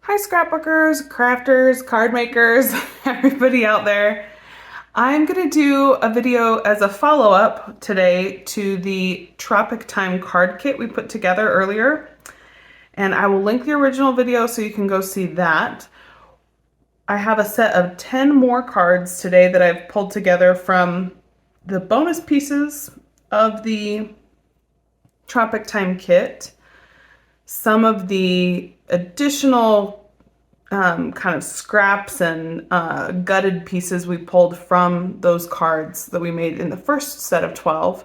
Hi scrapbookers, crafters, card makers, everybody out there. I'm gonna do a video as a follow-up today to the Tropic Time card kit we put together earlier. And I will link the original video so you can go see that. I have a set of 10 more cards today that I've pulled together from the bonus pieces of the Tropic Time kit. Some of the additional kind of scraps and gutted pieces we pulled from those cards that we made in the first set of 12.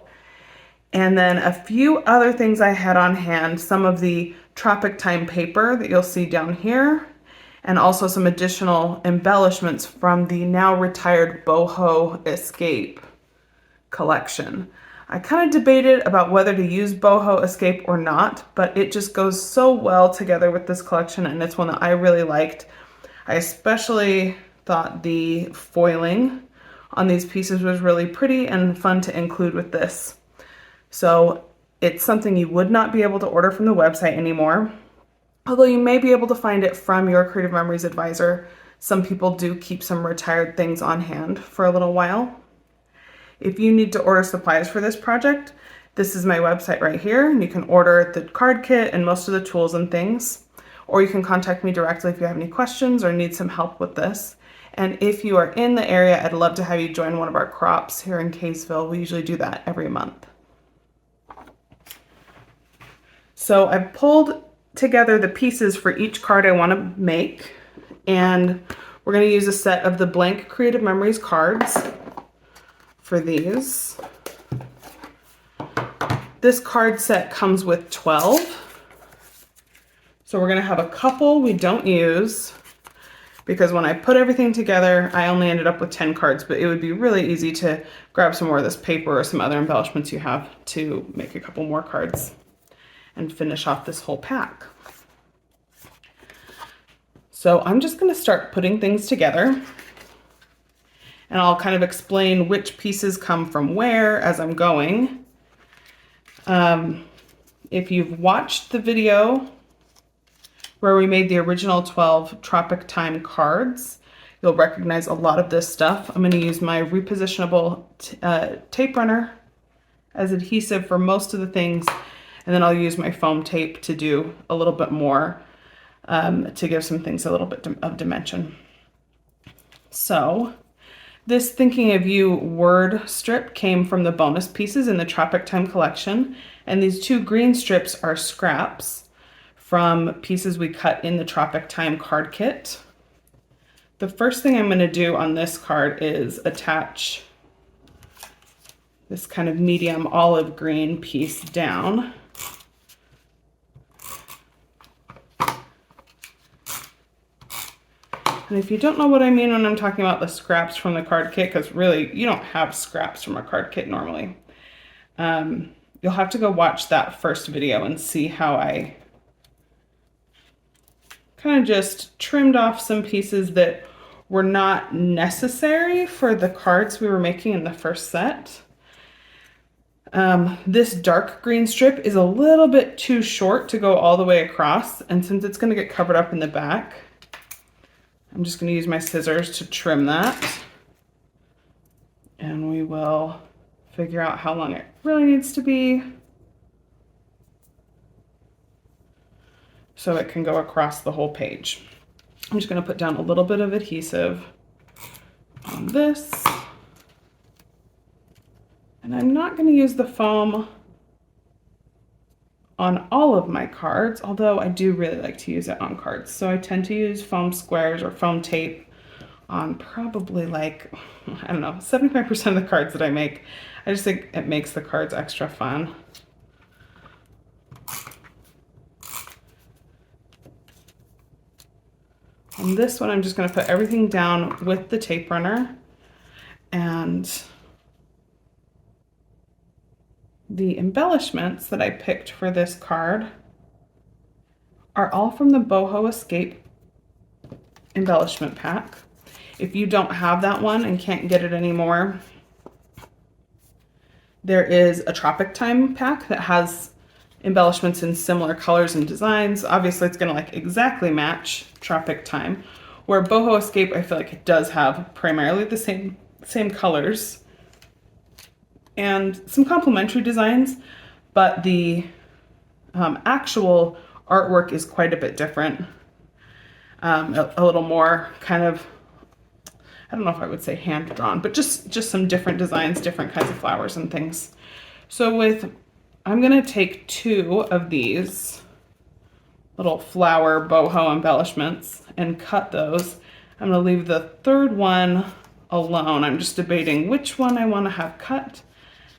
And then a few other things I had on hand, some of the Tropic Time paper that you'll see down here, and also some additional embellishments from the now retired Boho Escape collection. I kind of debated about whether to use Boho Escape or not, but it just goes so well together with this collection, and it's one that I really liked. I especially thought the foiling on these pieces was really pretty and fun to include with this. So it's something you would not be able to order from the website anymore, although you may be able to find it from your Creative Memories advisor. Some people do keep some retired things on hand for a little while. If you need to order supplies for this project, this is my website right here, and you can order the card kit and most of the tools and things, or you can contact me directly if you have any questions or need some help with this. And if you are in the area, I'd love to have you join one of our crops here in Kaysville. We usually do that every month. So I pulled together the pieces for each card I want to make, and we're going to use a set of the blank Creative Memories cards for these. This card set comes with 12. So we're gonna have a couple we don't use because when I put everything together, I only ended up with 10 cards, but it would be really easy to grab some more of this paper or some other embellishments you have to make a couple more cards and finish off this whole pack. So I'm just gonna start putting things together, and I'll kind of explain which pieces come from where as I'm going. If you've watched the video where we made the original 12 Tropic Time cards, you'll recognize a lot of this stuff. I'm going to use my repositionable tape runner as adhesive for most of the things, and then I'll use my foam tape to do a little bit more to give some things a little bit of dimension. So this Thinking of You word strip came from the bonus pieces in the Tropic Time collection, and these two green strips are scraps from pieces we cut in the Tropic Time card kit. The first thing I'm going to do on this card is attach this kind of medium olive green piece down. And if you don't know what I mean when I'm talking about the scraps from the card kit, because really you don't have scraps from a card kit normally, you'll have to go watch that first video and see how I kind of just trimmed off some pieces that were not necessary for the cards we were making in the first set. This dark green strip is a little bit too short to go all the way across, and since it's going to get covered up in the back, I'm just going to use my scissors to trim that, and we will figure out how long it really needs to be so it can go across the whole page. I'm just going to put down a little bit of adhesive on this, and I'm not going to use the foam on all of my cards, although I do really like to use it on cards. So I tend to use foam squares or foam tape on probably like, I don't know, 75% of the cards that I make. I just think it makes the cards extra fun. On this one, I'm just going to put everything down with the tape runner, and the embellishments that I picked for this card are all from the Boho Escape embellishment pack. If you don't have that one and can't get it anymore, there is a Tropic Time pack that has embellishments in similar colors and designs. Obviously it's gonna like exactly match Tropic Time, where Boho Escape, I feel like it does have primarily the same colors and some complementary designs, but the actual artwork is quite a bit different. A little more kind of, I don't know if I would say hand drawn, but just some different designs, different kinds of flowers and things. So I'm gonna take 2 of these little flower boho embellishments and cut those. I'm gonna leave the 3rd one alone. I'm just debating which one I wanna have cut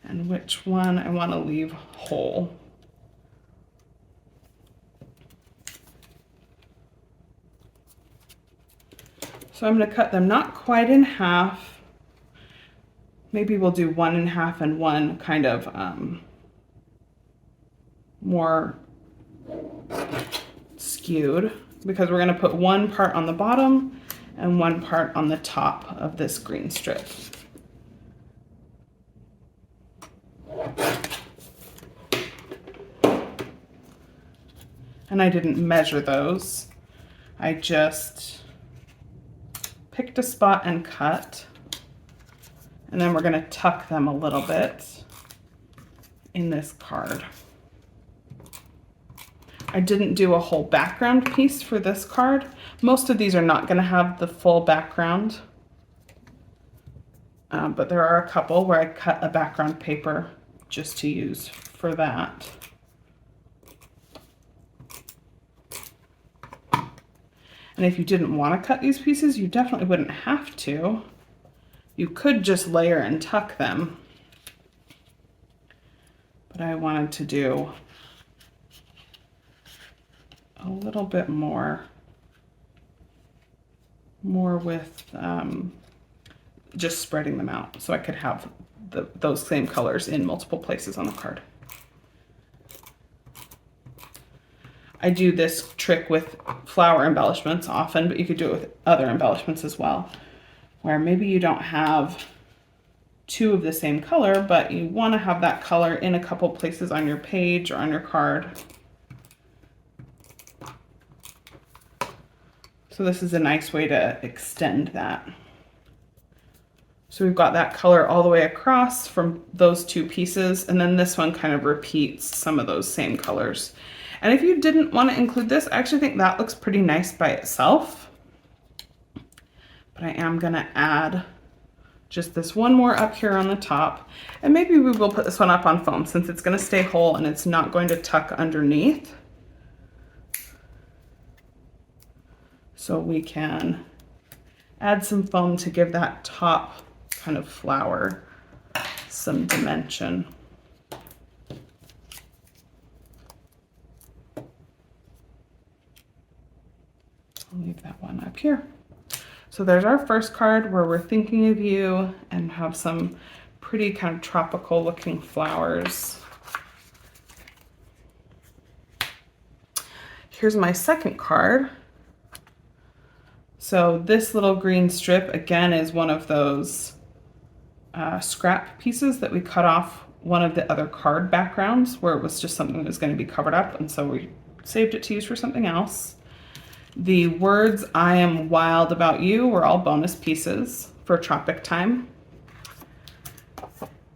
and which one I wanna leave whole. So I'm gonna cut them not quite in half. Maybe we'll do 1 in half and one kind of more skewed, because we're gonna put one part on the bottom and one part on the top of this green strip. And I didn't measure those. I just picked a spot and cut. And then we're gonna tuck them a little bit in this card. I didn't do a whole background piece for this card. Most of these are not gonna have the full background, but there are a couple where I cut a background paper just to use for that. And if you didn't want to cut these pieces, you definitely wouldn't have to. You could just layer and tuck them. But I wanted to do a little bit more with just spreading them out so I could have those same colors in multiple places on the card. I do this trick with flower embellishments often, but you could do it with other embellishments as well, where maybe you don't have 2 of the same color, but you want to have that color in a couple places on your page or on your card. So this is a nice way to extend that. So we've got that color all the way across from those 2 pieces, and then this one kind of repeats some of those same colors. And if you didn't want to include this, I actually think that looks pretty nice by itself. But I am gonna add just this one more up here on the top. And maybe we will put this one up on foam since it's gonna stay whole and it's not going to tuck underneath. So we can add some foam to give that top kind of flower some dimension. I'll leave that one up here. So there's our first card where we're thinking of you and have some pretty kind of tropical looking flowers. Here's my second card. So this little green strip again is one of those scrap pieces that we cut off one of the other card backgrounds where it was just something that was going to be covered up, and so we saved it to use for something else. The words "I am wild about you" were all bonus pieces for Tropic Time.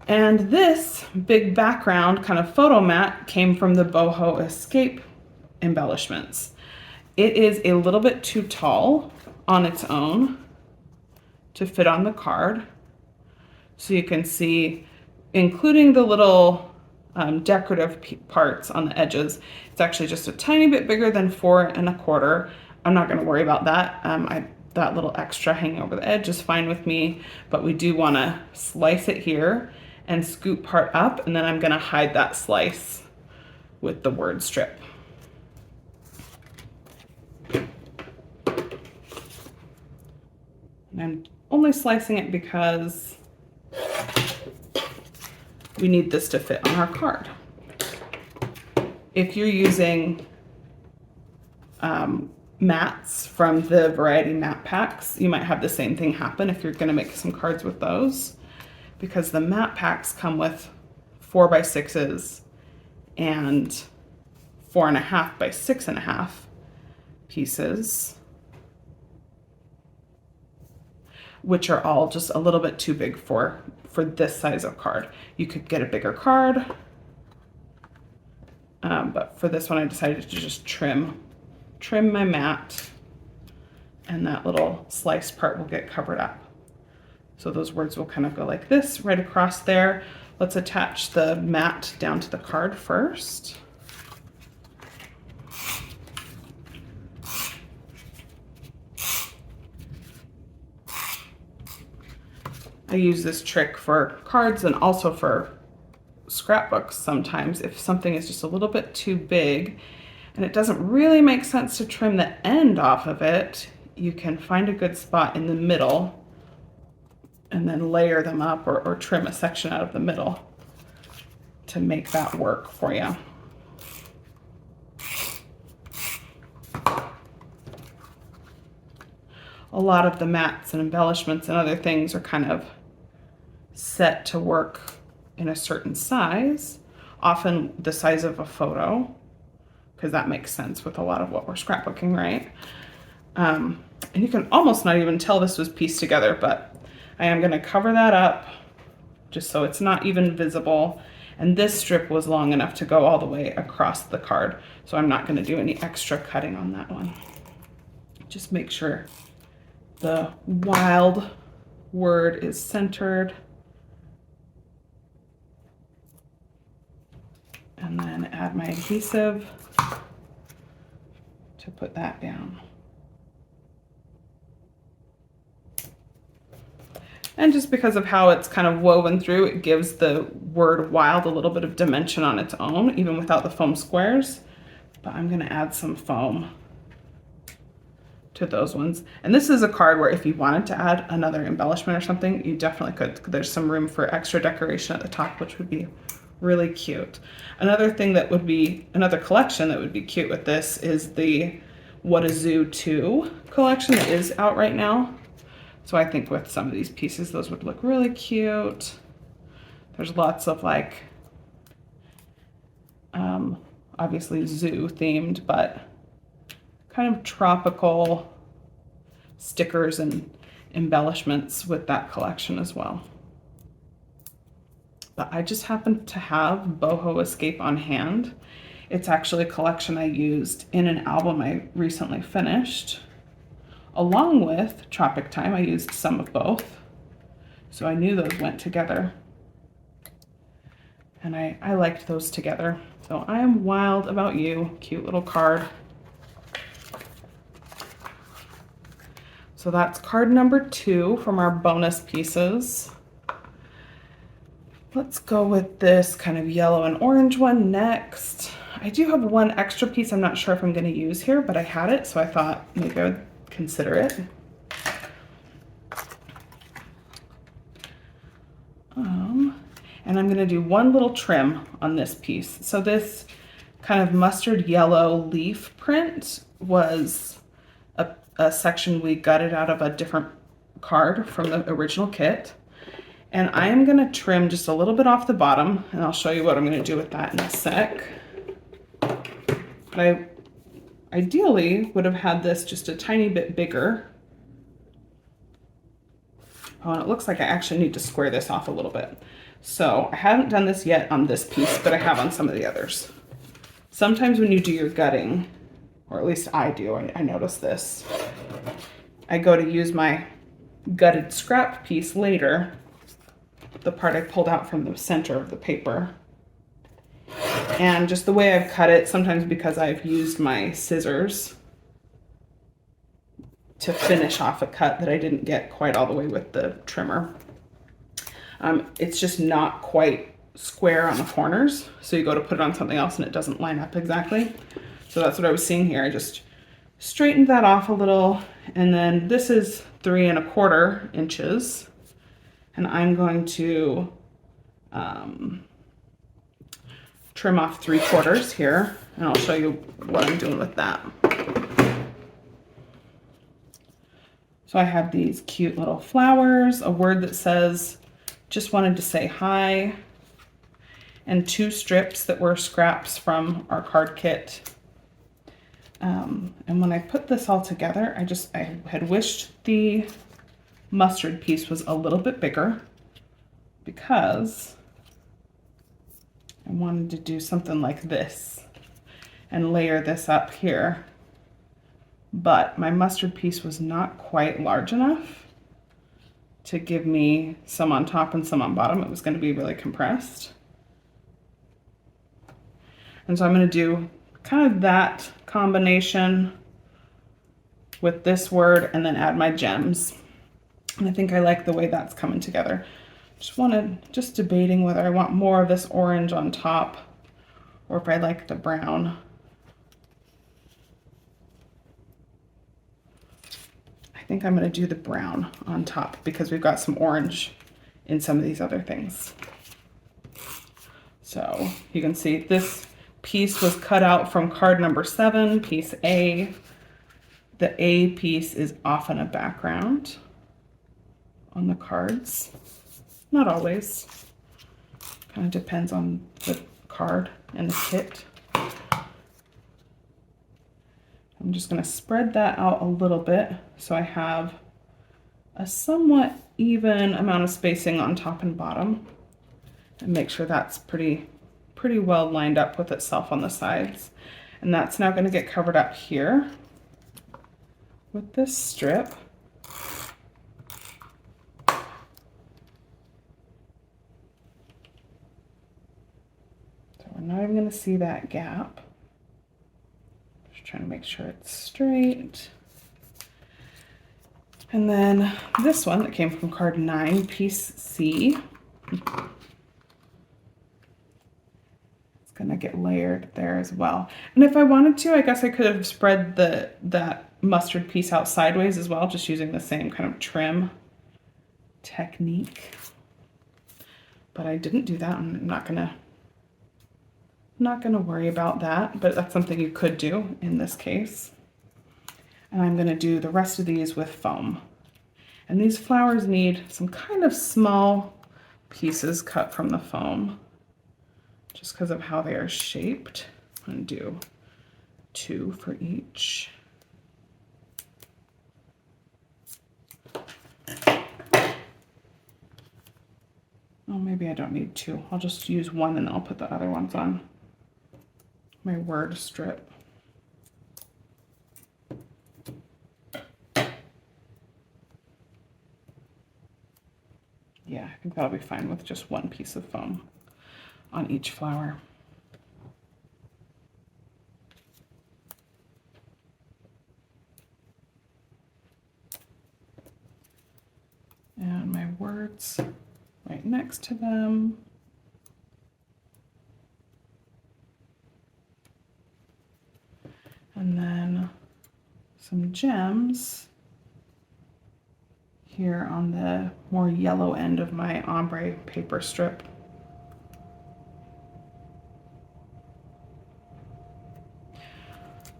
And this big background kind of photo mat came from the Boho Escape embellishments. It is a little bit too tall on its own to fit on the card. So you can see, including the little decorative parts on the edges, it's actually just a tiny bit bigger than 4 1/4. I'm not going to worry about that. That little extra hanging over the edge is fine with me, but we do want to slice it here and scoop part up, and then I'm going to hide that slice with the word strip. And I'm only slicing it because we need this to fit on our card. If you're using mats from the Variety Mat Packs, you might have the same thing happen if you're going to make some cards with those, because the mat packs come with 4x6s and 4.5 by 6.5 pieces, which are all just a little bit too big for this size of card. You could get a bigger card, but for this one I decided to just trim my mat, and that little sliced part will get covered up. So those words will kind of go like this right across there. Let's attach the mat down to the card first. I use this trick for cards and also for scrapbooks sometimes. If something is just a little bit too big and it doesn't really make sense to trim the end off of it, you can find a good spot in the middle and then layer them up, or trim a section out of the middle to make that work for you. A lot of the mats and embellishments and other things are kind of set to work in a certain size, often the size of a photo, because that makes sense with a lot of what we're scrapbooking, right? And you can almost not even tell this was pieced together, but I am going to cover that up just so it's not even visible. And this strip was long enough to go all the way across the card, so I'm not going to do any extra cutting on that one. Just make sure the wild word is centered. And then add my adhesive to put that down. And just because of how it's kind of woven through, it gives the word wild a little bit of dimension on its own, even without the foam squares. But I'm gonna add some foam to those ones. And this is a card where if you wanted to add another embellishment or something, you definitely could. There's some room for extra decoration at the top, which would be really cute. Another thing that would be, another collection that would be cute with this is the What a Zoo 2 collection that is out right now. So I think with some of these pieces, those would look really cute. There's lots of like, obviously zoo themed, but kind of tropical stickers and embellishments with that collection as well. But I just happen to have Boho Escape on hand. It's actually a collection I used in an album I recently finished. Along with Tropic Time, I used some of both. So I knew those went together. And I liked those together. So I am wild about you. Cute little card. So that's card number 2 from our bonus pieces. Let's go with this kind of yellow and orange one next. I do have one extra piece I'm not sure if I'm going to use here, but I had it, so I thought maybe I would consider it. And I'm going to do one little trim on this piece. So this kind of mustard yellow leaf print was a section we gutted out of a different card from the original kit. And I am going to trim just a little bit off the bottom, and I'll show you what I'm going to do with that in a sec. But I ideally would have had this just a tiny bit bigger. Oh, and it looks like I actually need to square this off a little bit. So I haven't done this yet on this piece, but I have on some of the others. Sometimes when you do your gutting, or at least I do, I notice this, I go to use my gutted scrap piece later, the part I pulled out from the center of the paper. And just the way I've cut it, sometimes because I've used my scissors to finish off a cut that I didn't get quite all the way with the trimmer. It's just not quite square on the corners. So you go to put it on something else and it doesn't line up exactly. So that's what I was seeing here. I just straightened that off a little. And then this is 3¼ inches. And I'm going to trim off 3/4 here, and I'll show you what I'm doing with that. So I have these cute little flowers, a word that says, just wanted to say hi, and 2 strips that were scraps from our card kit. And when I put this all together, I had wished the mustard piece was a little bit bigger because I wanted to do something like this and layer this up here. But my mustard piece was not quite large enough to give me some on top and some on bottom. It was going to be really compressed. And so I'm going to do kind of that combination with this word and then add my gems. And I think I like the way that's coming together. Just debating whether I want more of this orange on top or if I like the brown. I think I'm going to do the brown on top because we've got some orange in some of these other things. So you can see this piece was cut out from card number 7, piece A. The A piece is often a background on the cards. Not always. Kind of depends on the card and the kit. I'm just going to spread that out a little bit so I have a somewhat even amount of spacing on top and bottom, and make sure that's pretty well lined up with itself on the sides. And that's now going to get covered up here with this strip. So we're not even going to see that gap. Just trying to make sure it's straight. And then this one that came from card 9, piece C. Gonna get layered there as well. And if I wanted to, I guess I could have spread that mustard piece out sideways as well, just using the same kind of trim technique. But I didn't do that. I'm not gonna worry about that, but that's something you could do in this case. And I'm gonna do the rest of these with foam. And these flowers need some kind of small pieces cut from the foam, just because of how they are shaped. I'm going to do 2 for each. Oh, maybe I don't need 2. I'll just use 1 and then I'll put the other ones on my word strip. Yeah, I think that'll be fine with just 1 piece of foam on each flower. And my words right next to them. And then some gems here on the more yellow end of my ombre paper strip.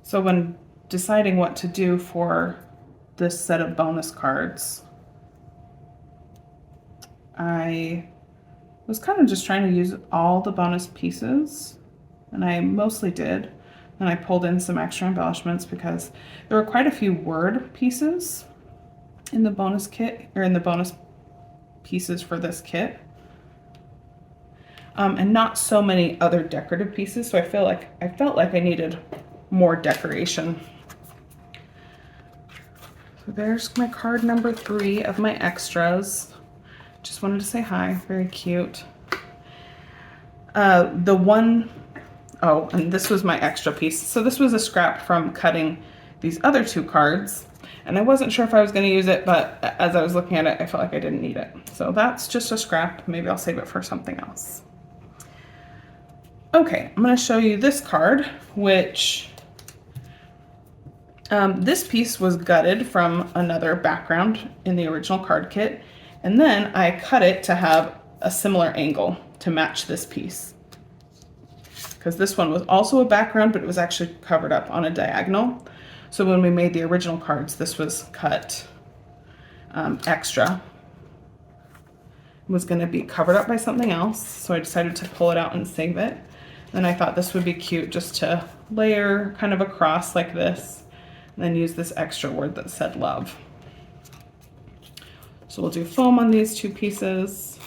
So when deciding what to do for this set of bonus cards, I was kind of just trying to use all the bonus pieces, and I mostly did. And I pulled in some extra embellishments because there were quite a few word pieces in the bonus kit, or in the bonus pieces for this kit. And not so many other decorative pieces, so I felt like I needed more decoration. So there's my card number 3 of my extras. Just wanted to say hi, very cute. And this was my extra piece. So this was a scrap from cutting these other 2 cards, and I wasn't sure if I was going to use it, but as I was looking at it, I felt like I didn't need it. So that's just a scrap. Maybe I'll save it for something else. Okay, I'm going to show you this card, which this piece was gutted from another background in the original card kit, and then I cut it to have a similar angle to match this piece. Because this one was also a background, but it was actually covered up on a diagonal. So when we made the original cards, this was cut extra. was going to be covered up by something else, so I decided to pull it out and save it. And I thought this would be cute just to layer kind of across like this, and then use this extra word that said love. So we'll do foam on these two pieces,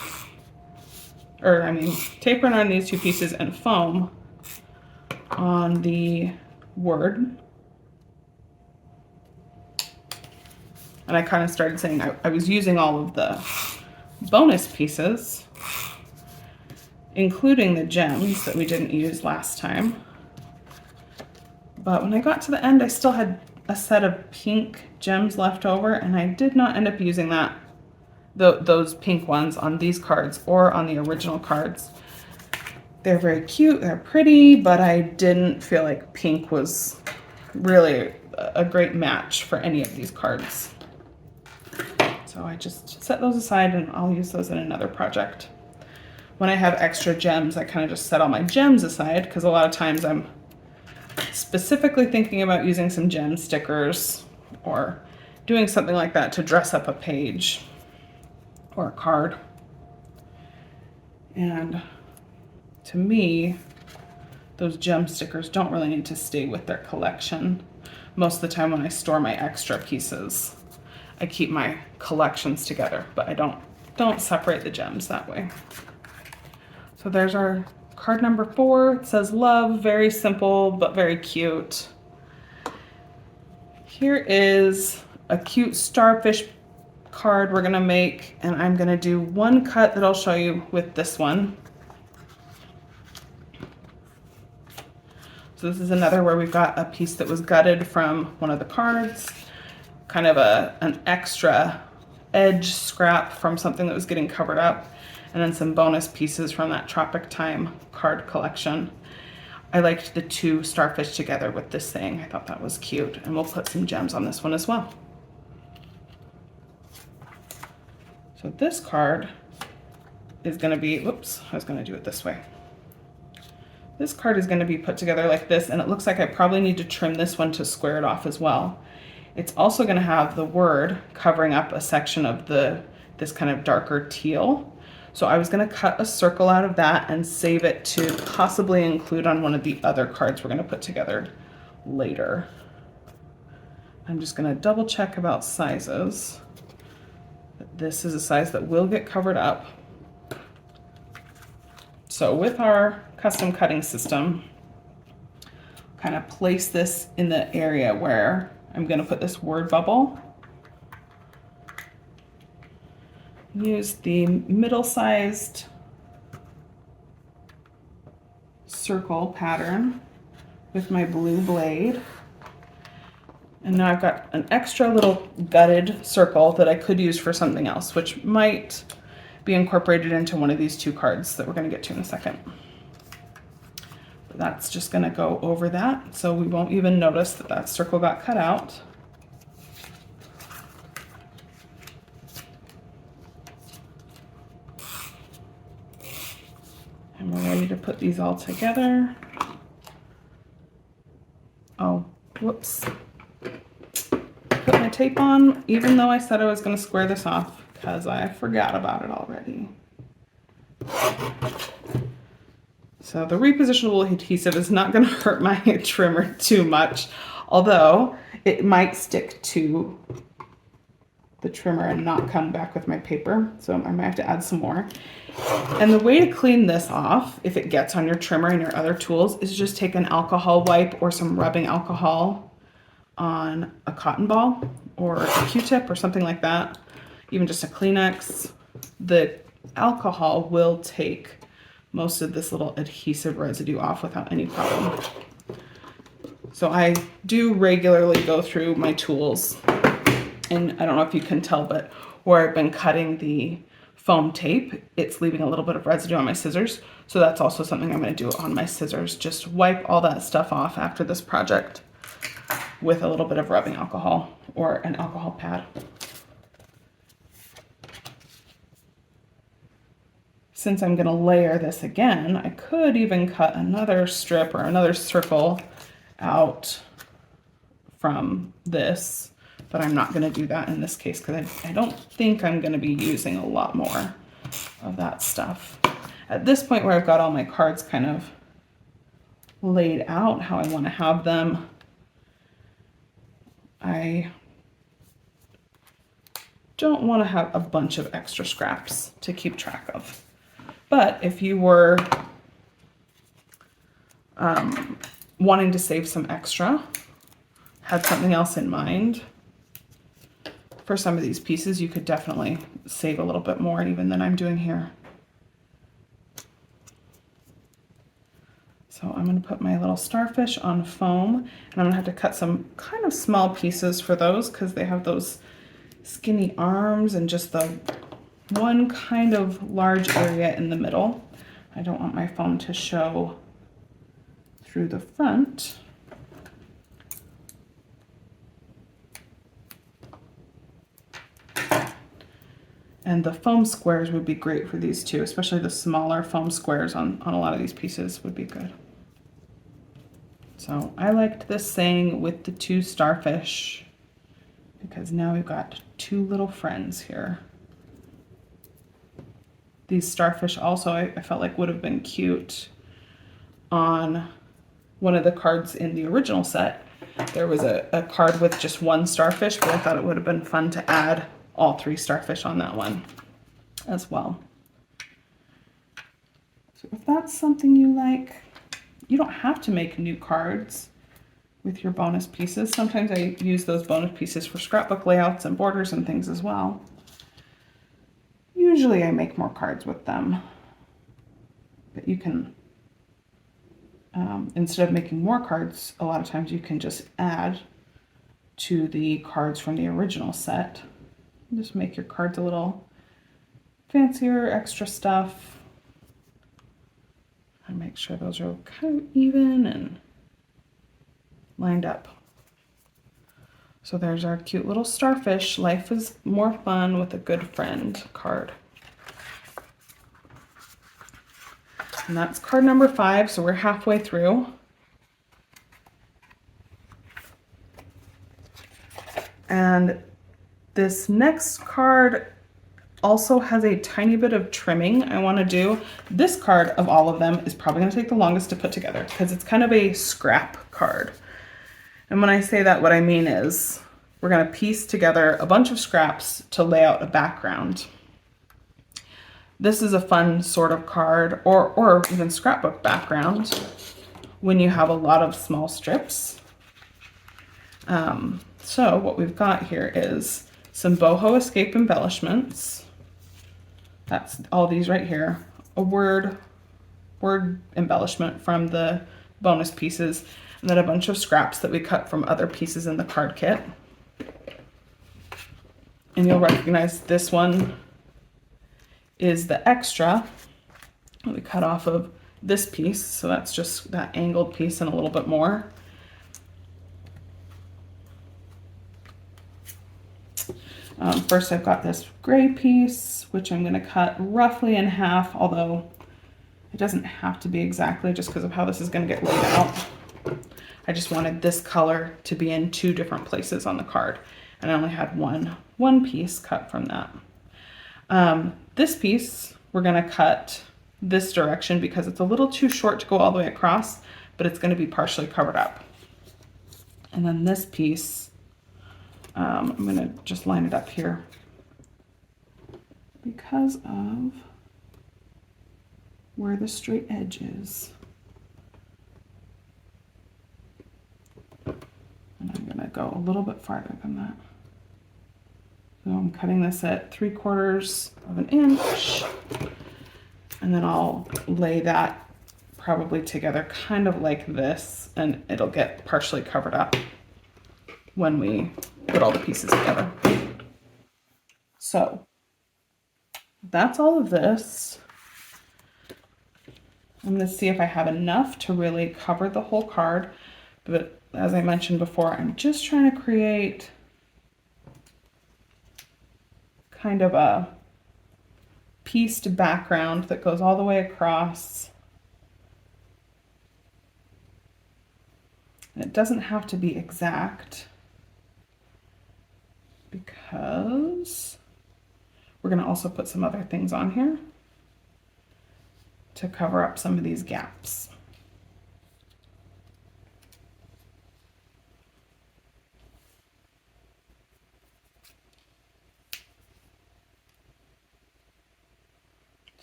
or I mean tapering on these two pieces and foam on the word. And I kind of started saying I was using all of the bonus pieces, including the gems that we didn't use last time. But when I got to the end, I still had a set of pink gems left over, and I did not end up using those pink ones on these cards or on the original cards. They're very cute, they're pretty, but I didn't feel like pink was really a great match for any of these cards. So I just set those aside and I'll use those in another project. When I have extra gems, I kind of just set all my gems aside, because a lot of times I'm specifically thinking about using some gem stickers or doing something like that to dress up a page or a card. And to me, those gem stickers don't really need to stay with their collection. Most of the time when I store my extra pieces, I keep my collections together, but I don't separate the gems that way. So there's our card number 4. It says love, very simple, but very cute. Here is a cute starfish card we're gonna make, and I'm gonna do one cut that I'll show you with this one. So this is another where we've got a piece that was gutted from one of the cards, kind of an extra edge scrap from something that was getting covered up, and then some bonus pieces from that Tropic Time card collection. I liked the two starfish together with this thing. I thought that was cute, and we'll put some gems on this one as well. So this card is gonna be, whoops, I was gonna do it this way. This card is gonna be put together like this, and it looks like I probably need to trim this one to square it off as well. It's also gonna have the word covering up a section of this kind of darker teal. So I was gonna cut a circle out of that and save it to possibly include on one of the other cards we're gonna put together later. I'm just gonna double check about sizes. This is a size that will get covered up. So with our custom cutting system, kind of place this in the area where I'm going to put this word bubble. Use the middle-sized circle pattern with my blue blade. And now I've got an extra little gutted circle that I could use for something else, which might be incorporated into one of these two cards that we're going to get to in a second. But that's just going to go over that, so we won't even notice that that circle got cut out. And we're ready to put these all together. Oh, whoops. Put my tape on, even though I said I was going to square this off, because I forgot about it already. So the repositionable adhesive is not going to hurt my trimmer too much, although it might stick to the trimmer and not come back with my paper. So I might have to add some more. And the way to clean this off, if it gets on your trimmer and your other tools, is just take an alcohol wipe or some rubbing alcohol on a cotton ball or a Q-tip or something like that, even just a Kleenex. The alcohol will take most of this little adhesive residue off without any problem. So I do regularly go through my tools, and I don't know if you can tell, but where I've been cutting the foam tape, it's leaving a little bit of residue on my scissors. So that's also something I'm going to do on my scissors. Just wipe all that stuff off after this project with a little bit of rubbing alcohol or an alcohol pad. Since I'm going to layer this again, I could even cut another strip or another circle out from this, but I'm not going to do that in this case because I don't think I'm going to be using a lot more of that stuff. At this point where I've got all my cards kind of laid out how I want to have them, I don't want to have a bunch of extra scraps to keep track of. But if you were wanting to save some extra, had something else in mind for some of these pieces, you could definitely save a little bit more even than I'm doing here. So I'm going to put my little starfish on foam, and I'm going to have to cut some kind of small pieces for those because they have those skinny arms and just the one kind of large area in the middle. I don't want my foam to show through the front. And the foam squares would be great for these too, especially the smaller foam squares on a lot of these pieces would be good. So I liked this saying with the 2 starfish because now we've got 2 little friends here. These starfish also I felt like would have been cute on one of the cards in the original set. There was a card with just 1 starfish, but I thought it would have been fun to add all 3 starfish on that one as well. So if that's something you like, you don't have to make new cards with your bonus pieces. Sometimes I use those bonus pieces for scrapbook layouts and borders and things as well. Usually I make more cards with them, but you can, instead of making more cards, a lot of times you can just add to the cards from the original set. Just make your cards a little fancier, extra stuff. And make sure those are kind of even and lined up. So there's our cute little starfish. Life is more fun with a good friend card. And that's card number 5, so we're halfway through. And this next card also has a tiny bit of trimming I want to do. This card of all of them is probably going to take the longest to put together because it's kind of a scrap card. And when I say that, what I mean is we're going to piece together a bunch of scraps to lay out a background. This is a fun sort of card or even scrapbook background when you have a lot of small strips. So what we've got here is some Boho Escape embellishments. That's all these right here. A word embellishment from the bonus pieces, and then a bunch of scraps that we cut from other pieces in the card kit. And you'll recognize this one is the extra that we cut off of this piece. So that's just that angled piece and a little bit more. First I've got this gray piece, which I'm going to cut roughly in half, although it doesn't have to be exactly just because of how this is going to get laid out. I just wanted this color to be in 2 different places on the card, and I only had one piece cut from that. This piece we're going to cut this direction because it's a little too short to go all the way across, but it's going to be partially covered up. And then this piece, I'm going to just line it up here because of where the straight edge is. And I'm going to go a little bit farther than that. So I'm cutting this at 3/4 of an inch, and then I'll lay that probably together kind of like this, and it'll get partially covered up when we put all the pieces together. So that's all of this. I'm going to see if I have enough to really cover the whole card, but as I mentioned before, I'm just trying to create kind of a pieced background that goes all the way across. And it doesn't have to be exact because we're going to also put some other things on here. to cover up some of these gaps.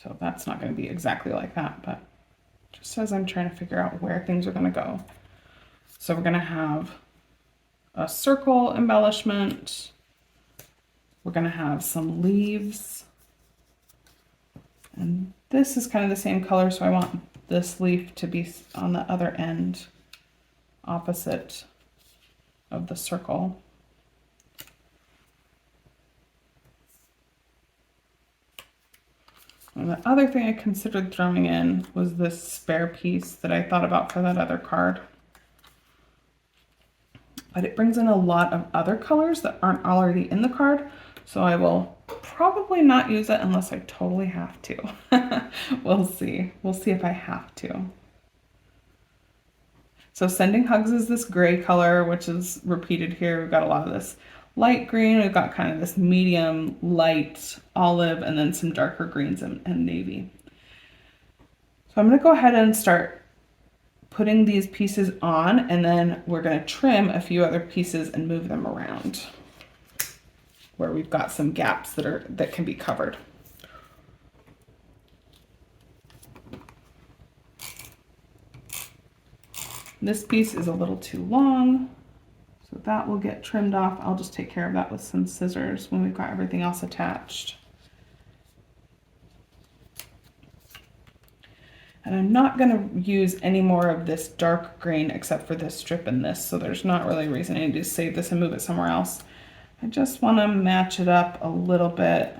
So that's not going to be exactly like that, but just as I'm trying to figure out where things are going to go. So we're going to have a circle embellishment. We're going to have some leaves. And this is kind of the same color, so I want this leaf to be on the other end, opposite of the circle. And the other thing I considered throwing in was this spare piece that I thought about for that other card. But it brings in a lot of other colors that aren't already in the card, so I will probably not use it unless I totally have to. We'll see. We'll see if I have to. So Sending Hugs is this gray color, which is repeated here. We've got a lot of this light green. We've got kind of this medium light olive and then some darker greens and navy. So I'm going to go ahead and start putting these pieces on, and then we're going to trim a few other pieces and move them around where we've got some gaps that can be covered. This piece is a little too long, so that will get trimmed off. I'll just take care of that with some scissors when we've got everything else attached. And I'm not going to use any more of this dark green except for this strip and this, so there's not really a reason I need to save this and move it somewhere else. I just want to match it up a little bit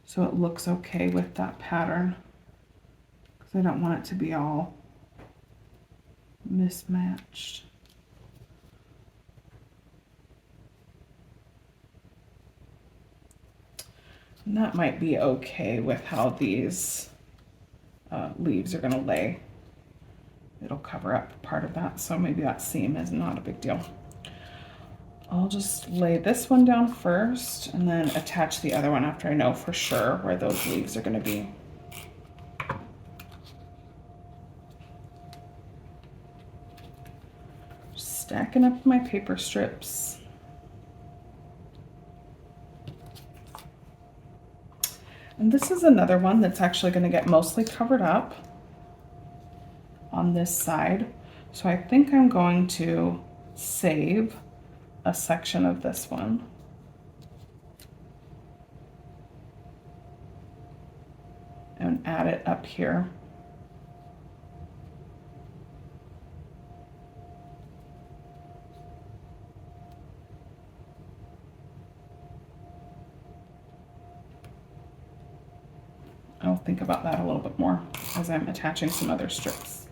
so it looks okay with that pattern, because I don't want it to be all mismatched. And that might be okay with how these leaves are going to lay. It'll cover up part of that, so maybe that seam is not a big deal. I'll just lay this one down first and then attach the other one after I know for sure where those leaves are going to be. Stacking up my paper strips. And this is another one that's actually going to get mostly covered up on this side. So I think I'm going to save a section of this one. And add it up here. I'll think about that a little bit more as I'm attaching some other strips.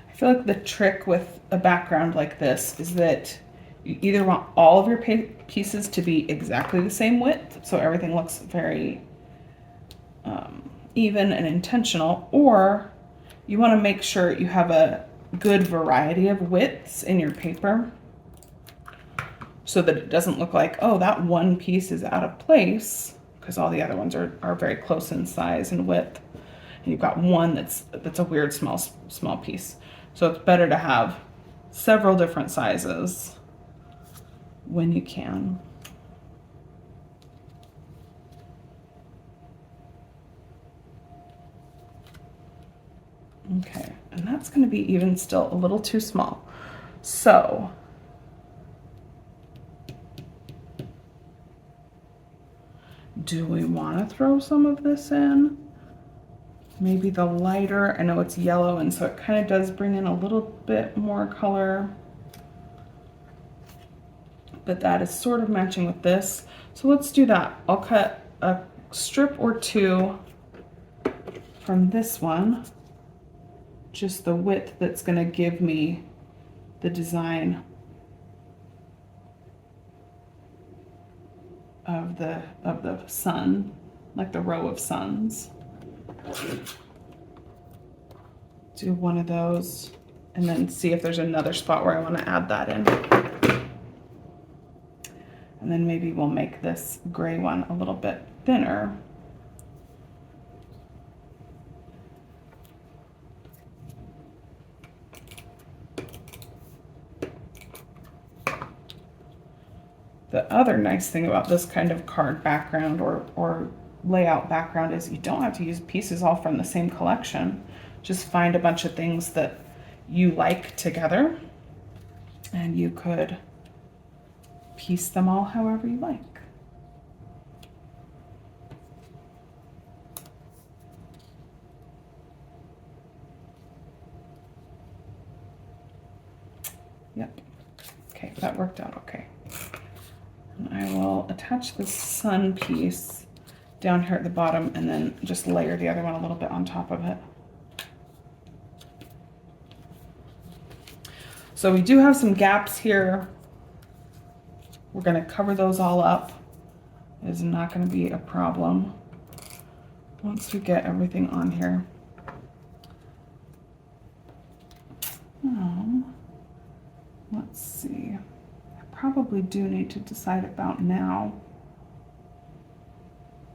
I feel like the trick with a background like this is that you either want all of your pieces to be exactly the same width, so everything looks very even and intentional, or you want to make sure you have a good variety of widths in your paper so that it doesn't look like, oh, that one piece is out of place because all the other ones are very close in size and width, and you've got one that's a weird small piece. So it's better to have several different sizes when you can. Okay, and that's going to be even still a little too small. So do we want to throw some of this in? Maybe the lighter, I know it's yellow, and so it kind of does bring in a little bit more color. but that is sort of matching with this. So let's do that. I'll cut a strip or two from this one, just the width that's going to give me the design of the sun, like the row of suns. Do one of those and then see if there's another spot where I want to add that in. And then maybe we'll make this gray one a little bit thinner. The other nice thing about this kind of card background or layout background is you don't have to use pieces all from the same collection. Just find a bunch of things that you like together and you could piece them all however you like. Yep. Okay, that worked out okay. And I will attach the sun piece down here at the bottom and then just layer the other one a little bit on top of it. So we do have some gaps here. We're going to cover those all up. It is not going to be a problem once we get everything on here. Let's see. I probably do need to decide about now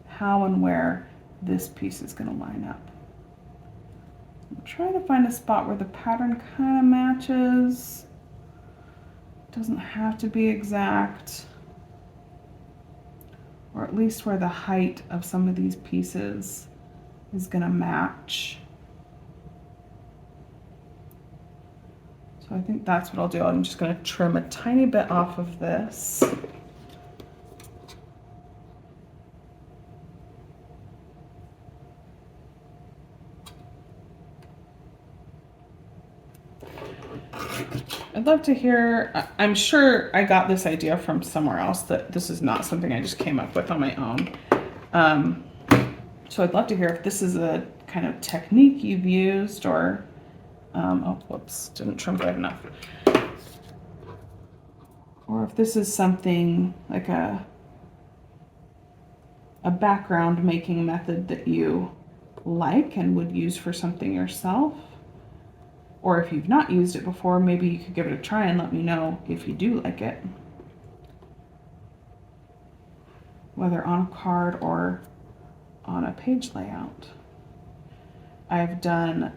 how and where this piece is going to line up. I'm trying to find a spot where the pattern kind of matches. Doesn't have to be exact, or at least where the height of some of these pieces is going to match. So I think that's what I'll do. I'm just going to trim a tiny bit off of this. I'd love to hear, I'm sure I got this idea from somewhere else, that this is not something I just came up with on my own. So I'd love to hear if this is a kind of technique you've used, or oh, whoops, didn't trim quite enough. Or if this is something like a background making method that you like and would use for something yourself. Or if you've not used it before, maybe you could give it a try and let me know if you do like it. Whether on a card or on a page layout. I've done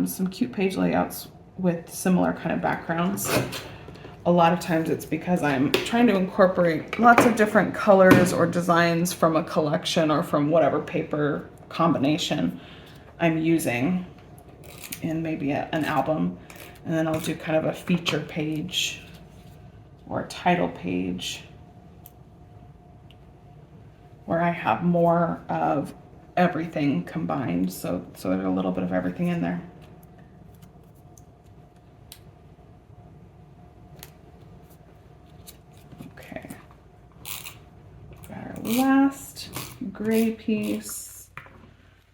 some cute page layouts with similar kind of backgrounds. A lot of times it's because I'm trying to incorporate lots of different colors or designs from a collection or from whatever paper combination I'm using in maybe an album. And then I'll do kind of a feature page or a title page where I have more of everything combined. So there's a little bit of everything in there. Okay. Got our last gray piece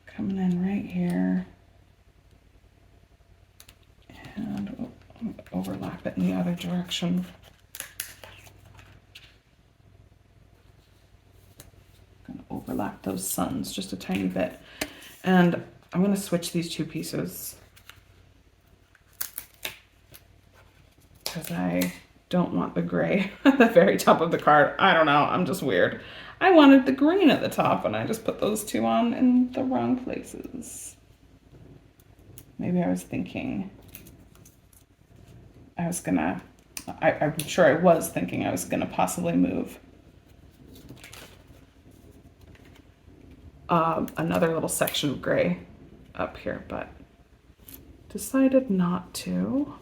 coming in right here. And overlap it in the other direction. I'm going to overlap those suns just a tiny bit. And I'm going to switch these two pieces because I don't want the gray at the very top of the card. I don't know, I'm just weird. I wanted the green at the top and I just put those two on in the wrong places. Maybe I was thinking I was gonna, I'm sure I was thinking I was gonna possibly move another little section of gray up here, but decided not to.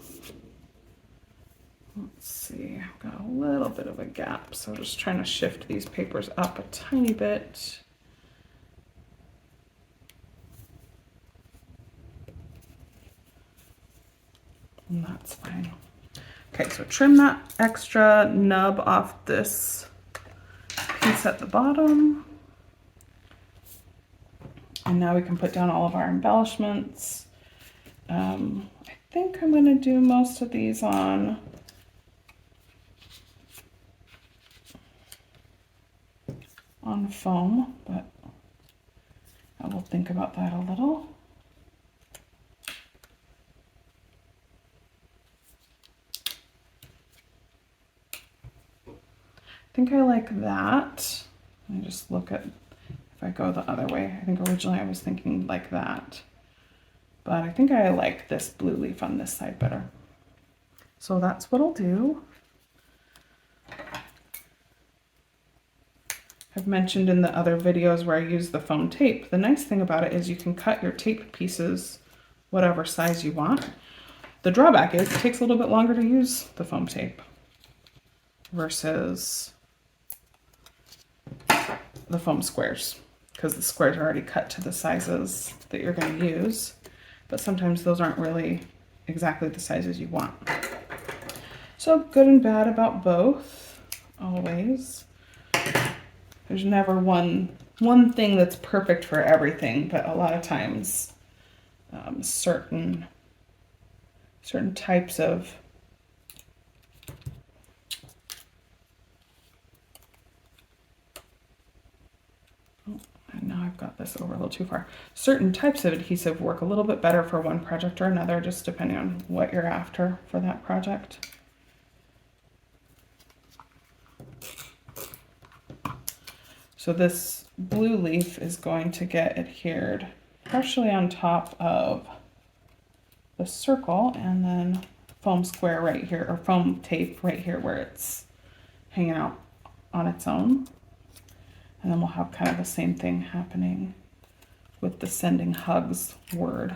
Let's see, I've got a little bit of a gap, so just trying to shift these papers up a tiny bit. And that's fine. Okay, so trim that extra nub off this piece at the bottom. And now we can put down all of our embellishments. I think I'm going to do most of these on foam, but I will think about that a little. I think I like that. Let me just look at if I go the other way. I think originally I was thinking like that, but I think I like this blue leaf on this side better. So that's what I'll do. I've mentioned in the other videos where I use the foam tape. The nice thing about it is you can cut your tape pieces whatever size you want. The drawback is it takes a little bit longer to use the foam tape versus the foam squares, because the squares are already cut to the sizes that you're going to use, but sometimes those aren't really exactly the sizes you want. So good and bad about both, always. There's never one thing that's perfect for everything, but a lot of times certain types of and now I've got this over a little too far. Certain types of adhesive work a little bit better for one project or another, just depending on what you're after for that project. So this blue leaf is going to get adhered partially on top of the circle, and then foam square right here, or foam tape right here where it's hanging out on its own. And then we'll have kind of the same thing happening with the sending hugs word,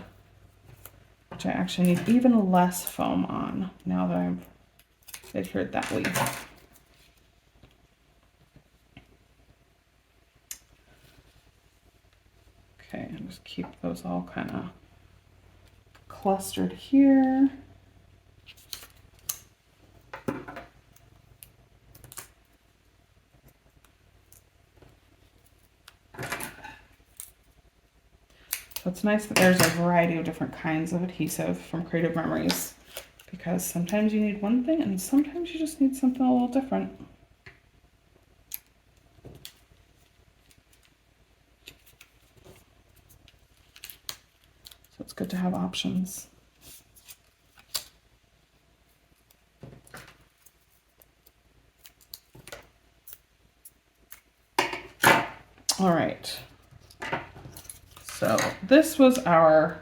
which I actually need even less foam on now that I've adhered that leaf. Okay, and just keep those all kind of clustered here. So it's nice that there's a variety of different kinds of adhesive from Creative Memories, because sometimes you need one thing and sometimes you just need something a little different. So it's good to have options. All right. So this was our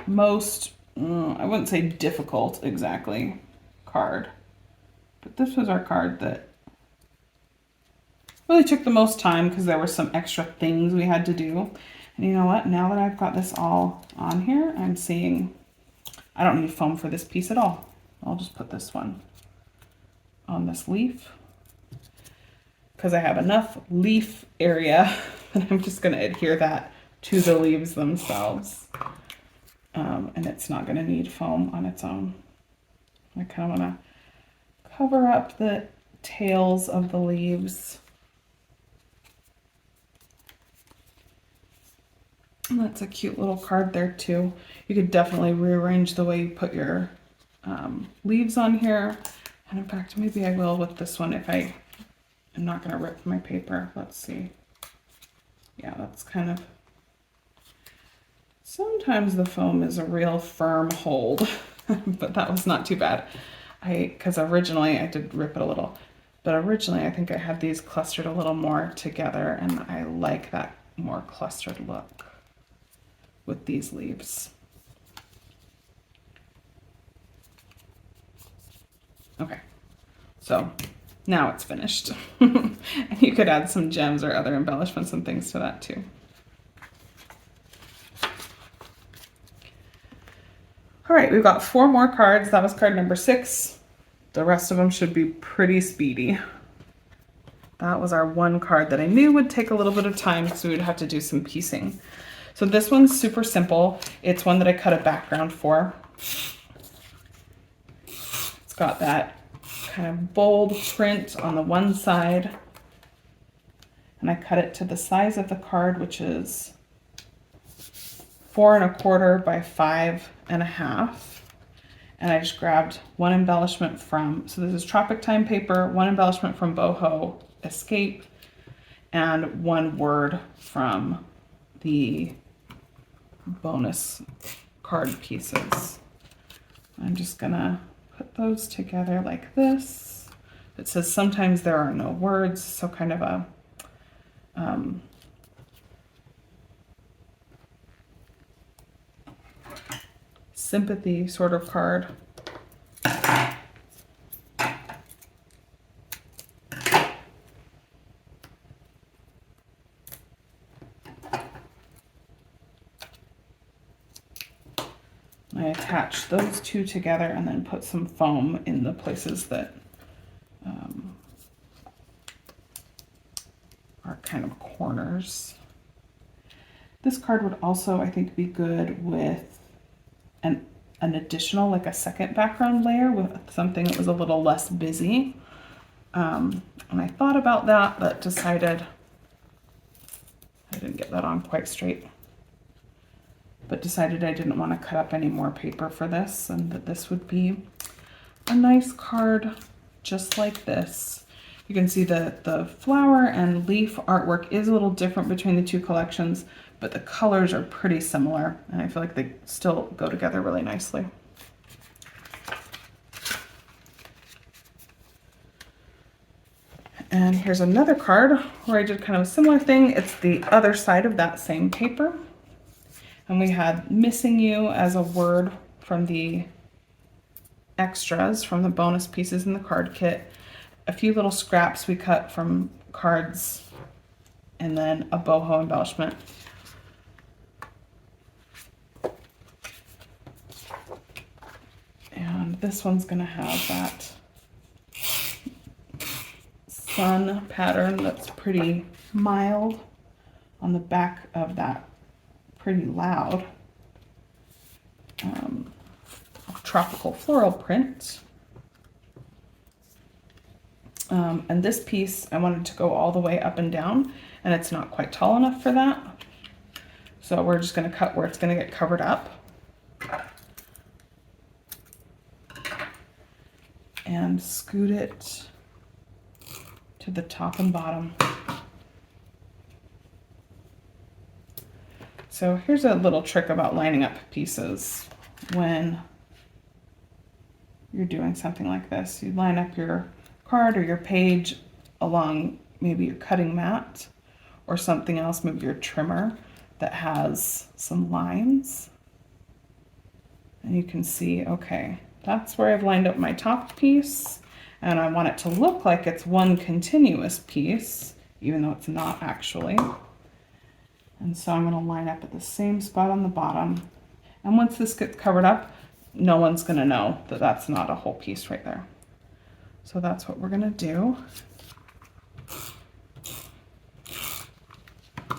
most, I wouldn't say difficult exactly, card, but this was our card that really took the most time because there were some extra things we had to do. And you know what? Now that I've got this all on here, I'm seeing I don't need foam for this piece at all. I'll just put this one on this leaf because I have enough leaf area that I'm just going to adhere that to the leaves themselves. And it's not going to need foam on its own. I kind of want to cover up the tails of the leaves. And that's a cute little card there too. You could definitely rearrange the way you put your leaves on here. And in fact, maybe I will with this one if I'm not going to rip my paper. Let's see. Yeah, that's kind of, sometimes the foam is a real firm hold, but that was not too bad. Because originally I did rip it a little, but originally I think I had these clustered a little more together, and I like that more clustered look with these leaves. Okay, so now it's finished. And you could add some gems or other embellishments and things to that too. All right, we've got 4 more cards. That was card number 6. The rest of them should be pretty speedy. That was our one card that I knew would take a little bit of time because we would have to do some piecing. So this one's super simple. It's one that I cut a background for. got that kind of bold print on the one side. And I cut it to the size of the card, which is 4 1/4 by 5 1/2. And I just grabbed one embellishment from, so this is Tropic Time Paper, one embellishment from Boho Escape, and one word from the bonus card pieces. I'm just gonna put those together like this. It says sometimes there are no words, so kind of a sympathy sort of card. I attach those two together and then put some foam in the places that are kind of corners. This card would also, I think, be good with an additional, like a second background layer with something that was a little less busy. And I thought about that, but decided I didn't get that on quite straight. But decided I didn't want to cut up any more paper for this, and that this would be a nice card just like this. You can see that the flower and leaf artwork is a little different between the two collections, but the colors are pretty similar, and I feel like they still go together really nicely. And here's another card where I did kind of a similar thing. It's the other side of that same paper. And we had missing you as a word from the extras, from the bonus pieces in the card kit. A few little scraps we cut from cards, and then a boho embellishment. And this one's gonna have that sun pattern that's pretty mild on the back of that pretty loud tropical floral print. And this piece I wanted to go all the way up and down, and it's not quite tall enough for that. So we're just going to cut where it's going to get covered up. And scoot it to the top and bottom. So here's a little trick about lining up pieces when you're doing something like this. You line up your card or your page along maybe your cutting mat or something else, maybe your trimmer that has some lines. And you can see, okay, that's where I've lined up my top piece, and I want it to look like it's one continuous piece, even though it's not actually. And so I'm going to line up at the same spot on the bottom. And once this gets covered up, no one's going to know that that's not a whole piece right there. So that's what we're going to do. I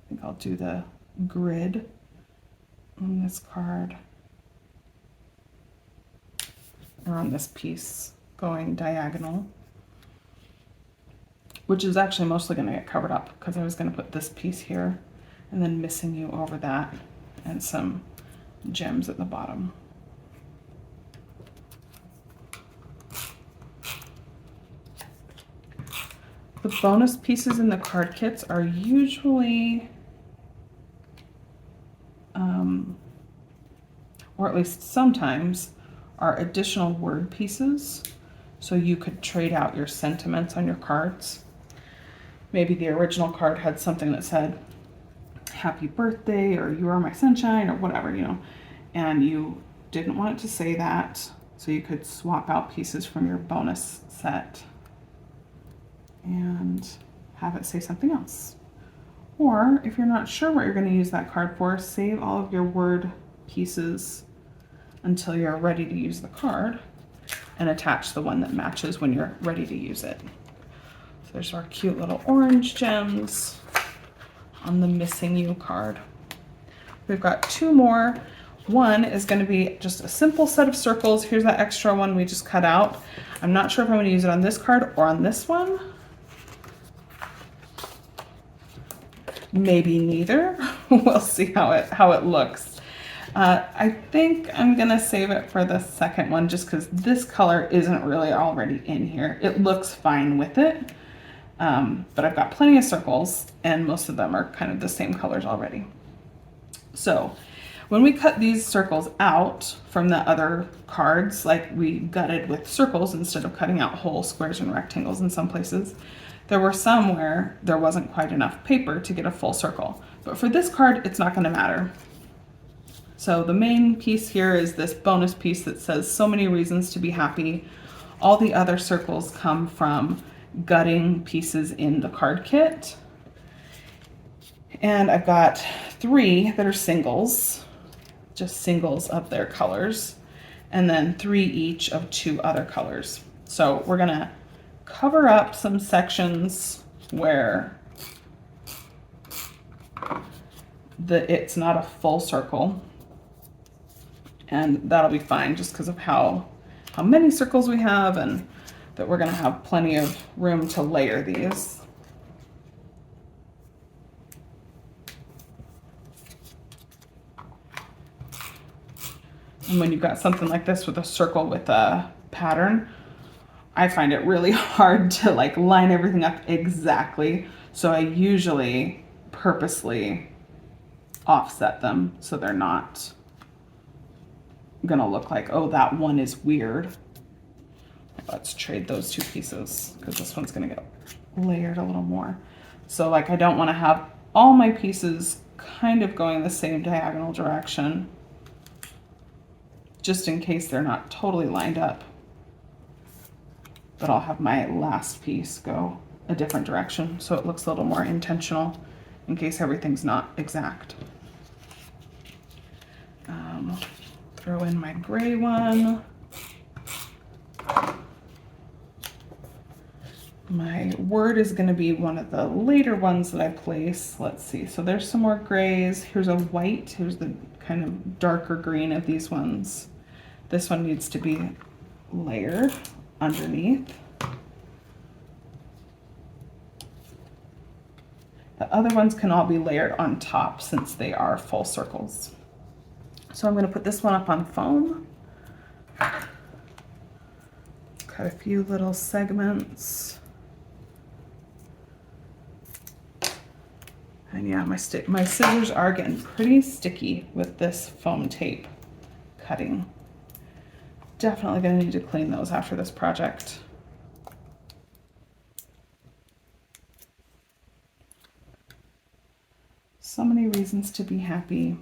think I'll do the grid on this card, or on this piece going diagonal, which is actually mostly going to get covered up because I was going to put this piece here and then missing you over that and some gems at the bottom. The bonus pieces in the card kits are usually, or at least sometimes, are additional word pieces. So you could trade out your sentiments on your cards. Maybe the original card had something that said, happy birthday, or you are my sunshine, or whatever, you know, and you didn't want it to say that. So you could swap out pieces from your bonus set and have it say something else. Or if you're not sure what you're going to use that card for, save all of your word pieces until you're ready to use the card and attach the one that matches when you're ready to use it. So there's our cute little orange gems on the missing you card. We've got two more. One is going to be just a simple set of circles. Here's that extra one we just cut out. I'm not sure if I'm going to use it on this card or on this one. Maybe neither. We'll see how it looks. I think I'm gonna save it for the second one just because this color isn't really already in here. It looks fine with it, but I've got plenty of circles and most of them are kind of the same colors already. So when we cut these circles out from the other cards, like we gutted with circles instead of cutting out whole squares and rectangles in some places, there were some where there wasn't quite enough paper to get a full circle. But for this card, it's not gonna matter. So the main piece here is this bonus piece that says so many reasons to be happy. All the other circles come from gutting pieces in the card kit. And I've got 3 that are singles, just singles of their colors, and then 3 each of 2 other colors. So we're gonna cover up some sections where it's not a full circle, and that'll be fine just because of how many circles we have and that we're going to have plenty of room to layer these. And when you've got something like this with a circle with a pattern, I find it really hard to like line everything up exactly. So I usually purposely offset them so they're not gonna look like, oh, that one is weird. Let's trade those 2 pieces because this one's gonna get layered a little more. So like I don't want to have all my pieces kind of going the same diagonal direction, just in case they're not totally lined up. But I'll have my last piece go a different direction so it looks a little more intentional in case everything's not exact. Throw in my gray one. My word is going to be one of the later ones that I place. Let's see. So there's some more grays. Here's a white. Here's the kind of darker green of these ones. This one needs to be layered underneath. The other ones can all be layered on top since they are full circles. So I'm going to put this one up on foam. Cut a few little segments. And yeah, my scissors are getting pretty sticky with this foam tape cutting. Definitely going to need to clean those after this project. So many reasons to be happy.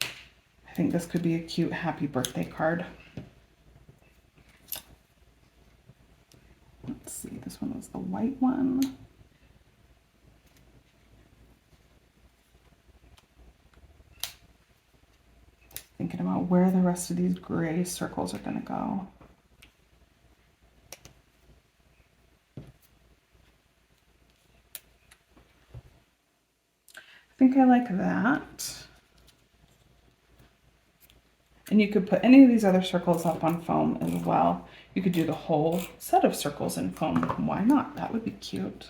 I think this could be a cute happy birthday card. Let's see, this one was the white one. Thinking about where the rest of these gray circles are going to go. I think I like that. And you could put any of these other circles up on foam as well. You could do the whole set of circles in foam. Why not? That would be cute.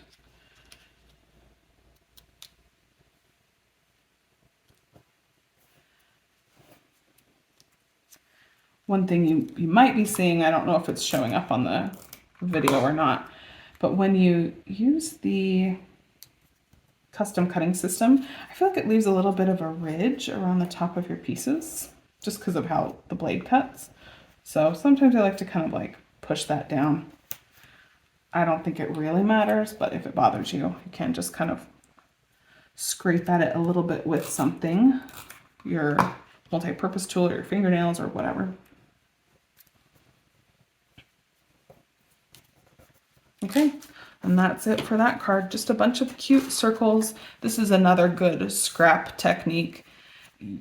One thing you might be seeing, I don't know if it's showing up on the video or not, but when you use the custom cutting system, I feel like it leaves a little bit of a ridge around the top of your pieces, just because of how the blade cuts. So sometimes I like to kind of like push that down. I don't think it really matters, but if it bothers you, you can just kind of scrape at it a little bit with something, your multi-purpose tool or your fingernails or whatever. Okay, and that's it for that card. Just a bunch of cute circles. This is another good scrap technique.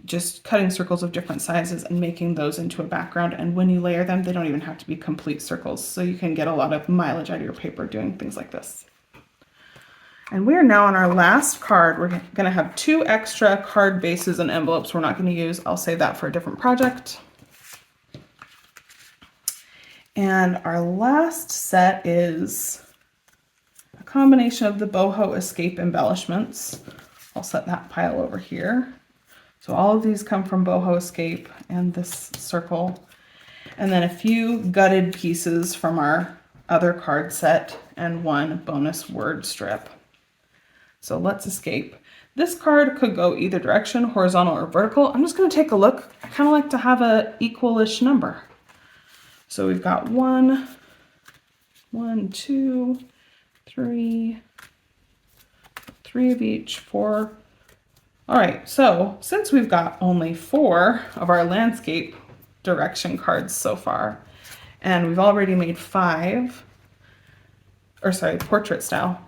Just cutting circles of different sizes and making those into a background. And when you layer them, they don't even have to be complete circles. So you can get a lot of mileage out of your paper doing things like this. And we are now on our last card. We're going to have 2 extra card bases and envelopes we're not going to use. I'll save that for a different project. And our last set is a combination of the Boho Escape embellishments. I'll set that pile over here. So all of these come from Boho Escape and this circle. And then a few gutted pieces from our other card set and 1 bonus word strip. So let's escape. This card could go either direction, horizontal or vertical. I'm just going to take a look. I kind of like to have a equalish number. So we've got 1, 2, 3, 3 of each, 4. All right, so since we've got only 4 of our landscape direction cards so far, and we've already made 5, or sorry, portrait style,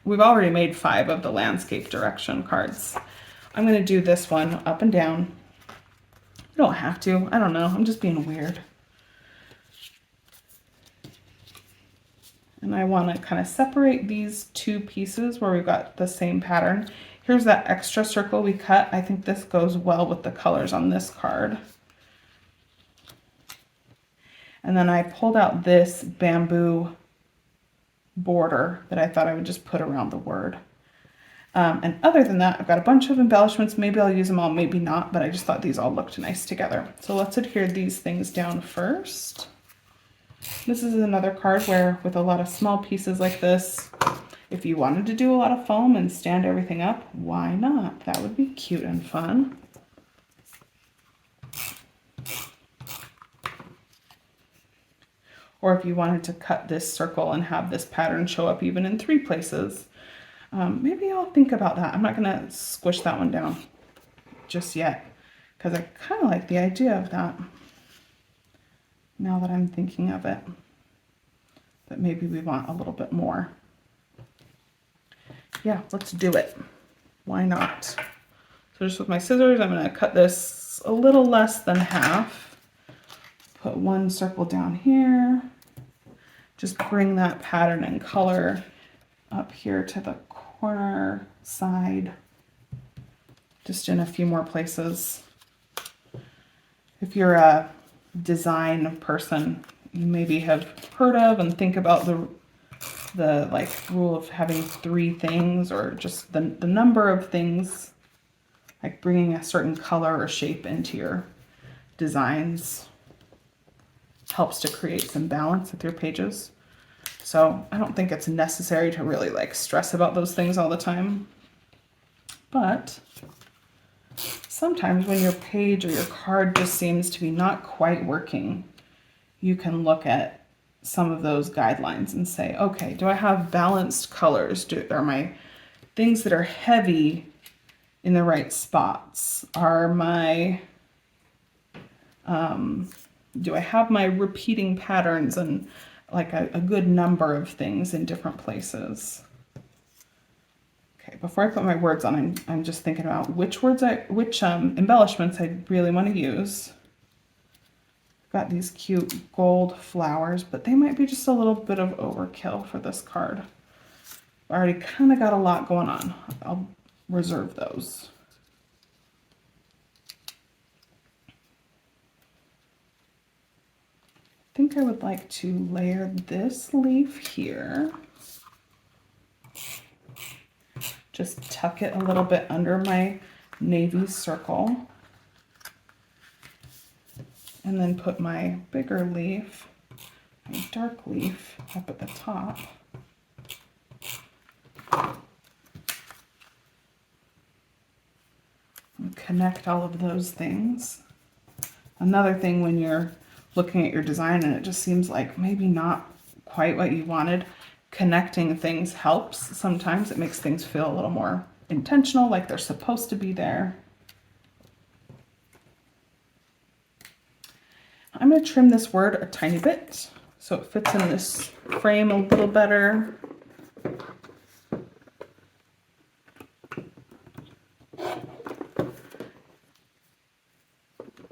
we've already made 5 of the landscape direction cards. I'm going to do this one up and down. You don't have to. I don't know. I'm just being weird. And I want to kind of separate these 2 pieces where we've got the same pattern. Here's that extra circle we cut. I think this goes well with the colors on this card. And then I pulled out this bamboo border that I thought I would just put around the word. And other than that, I've got a bunch of embellishments. Maybe I'll use them all, maybe not, but I just thought these all looked nice together. So let's adhere these things down first. This is another card where with a lot of small pieces like this, if you wanted to do a lot of foam and stand everything up, why not? That would be cute and fun. Or if you wanted to cut this circle and have this pattern show up even in 3 places, maybe I'll think about that. I'm not going to squish that one down just yet because I kind of like the idea of that now that I'm thinking of it. But maybe we want a little bit more. Yeah, let's do it. Why not? So just with my scissors, I'm going to cut this a little less than half. Put 1 circle down here. Just bring that pattern and color up here to the corner side. Just in a few more places. If you're a design person, you maybe have heard of and think about the like rule of having 3 things, or just the number of things, like bringing a certain color or shape into your designs helps to create some balance with your pages. So I don't think it's necessary to really like stress about those things all the time, but sometimes when your page or your card just seems to be not quite working, you can look at some of those guidelines and say, okay, do I have balanced colors? Are my things that are heavy in the right spots? Are my, do I have my repeating patterns and like a good number of things in different places? Okay, before I put my words on, I'm just thinking about which embellishments I really want to use. Got these cute gold flowers, but they might be just a little bit of overkill for this card. I already kind of got a lot going on. I'll reserve those. I think I would like to layer this leaf here. Just tuck it a little bit under my navy circle. And then put my bigger leaf, my dark leaf, up at the top. And connect all of those things. Another thing when you're looking at your design and it just seems like maybe not quite what you wanted, connecting things helps. Sometimes it makes things feel a little more intentional, like they're supposed to be there. I'm going to trim this word a tiny bit so it fits in this frame a little better.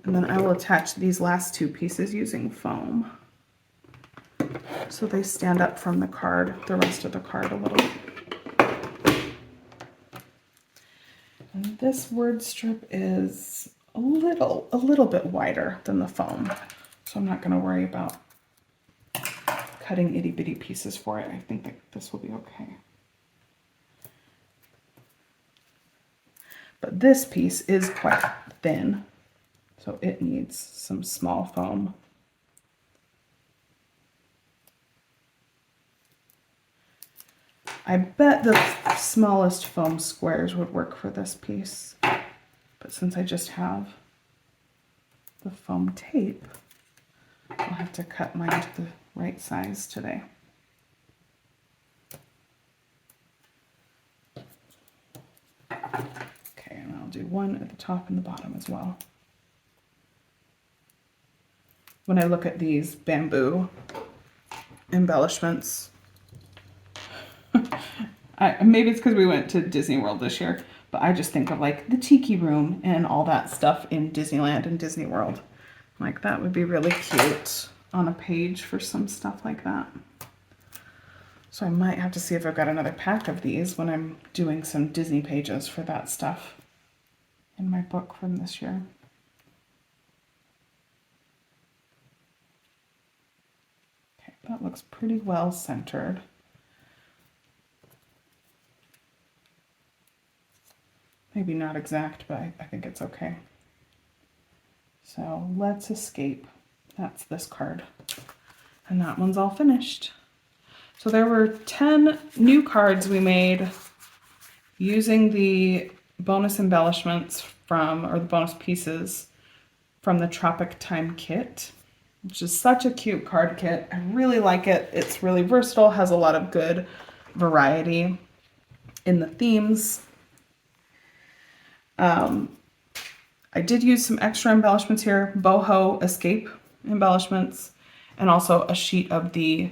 And then I will attach these last 2 pieces using foam so they stand up from the card, the rest of the card a little. And this word strip is a little bit wider than the foam. So I'm not going to worry about cutting itty bitty pieces for it. I think that this will be okay. But this piece is quite thin, so it needs some small foam. I bet the smallest foam squares would work for this piece, but since I just have the foam tape, I'll have to cut mine to the right size today. Okay, and I'll do one at the top and the bottom as well. When I look at these bamboo embellishments, maybe it's because we went to Disney World this year, but I just think of like the tiki room and all that stuff in Disneyland and Disney World. Like that would be really cute on a page for some stuff like that. So I might have to see if I've got another pack of these when I'm doing some Disney pages for that stuff in my book from this year. Okay, that looks pretty well centered. Maybe not exact, but I think it's okay. So let's escape. That's this card. And that one's all finished. So there were 10 new cards we made using the bonus embellishments from, or the bonus pieces from the Tropic Time kit, which is such a cute card kit. I really like it. It's really versatile, has a lot of good variety in the themes. I did use some extra embellishments here, Boho Escape embellishments, and also a sheet of the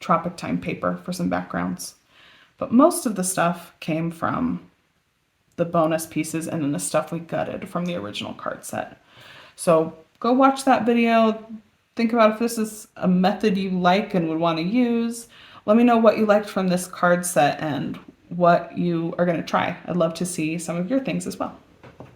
Tropic Time paper for some backgrounds. But most of the stuff came from the bonus pieces and then the stuff we gutted from the original card set. So go watch that video. Think about if this is a method you like and would want to use. Let me know what you liked from this card set and what you are going to try. I'd love to see some of your things as well.